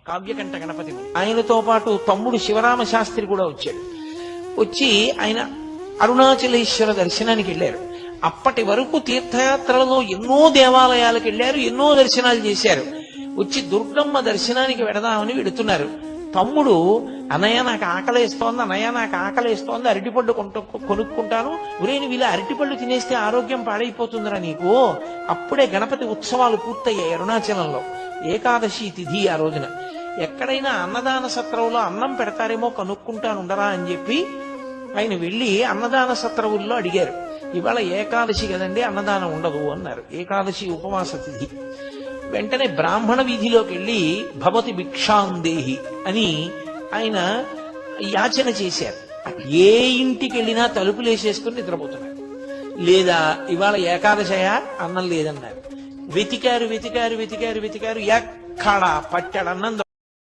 కావ్యకంఠ గణపతి. ఆయనతో పాటు తమ్ముడు శివరామ శాస్త్రి కూడా వచ్చాడు. వచ్చి ఆయన అరుణాచలేశ్వర దర్శనానికి వెళ్ళారు. అప్పటి వరకు తీర్థయాత్రలలో ఎన్నో దేవాలయాలకు వెళ్ళారు, ఎన్నో దర్శనాలు చేశారు. వచ్చి దుర్గమ్మ దర్శనానికి వెడదామని వెడుతున్నారు. తమ్ముడు, అన్నయ్య నాకు ఆకలేస్తోంది, అన్నయ్య నాకు ఆకలేస్తోంది, అరటిపళ్ళు కొనుక్కుంటాను. ఒరే నువ్వు ఇలా అరటిపళ్ళు తినేస్తే ఆరోగ్యం పాడైపోతుందిరా నీకు. అప్పుడే గణపతి ఉత్సవాలు పూర్తయ్యాయి అరుణాచలంలో. ఏకాదశి తిథి ఆ రోజున. ఎక్కడైనా అన్నదాన సత్రంలో అన్నం పెడతారేమో కనుక్కుంటానుండరా అని చెప్పి ఆయన వెళ్ళి అన్నదాన సత్రవుల్లో అడిగారు. ఇవాళ ఏకాదశి కదండి, అన్నదానం ఉండదు అన్నారు. ఏకాదశి ఉపవాస తిథి. వెంటనే బ్రాహ్మణ వీధిలోకి వెళ్ళి భవతి భిక్షాందేహి అని ఆయన యాచన చేశారు. ఏ ఇంటికి వెళ్ళినా తలుపులేసేసుకుని నిద్రపోతున్నారు. లేదా ఇవాళ ఏకాదశయా, అన్నం లేదన్నారు. వెతికారు వెతికారు వెతికారు వెతికారు, ఎక్కడా పట్టెడన్నం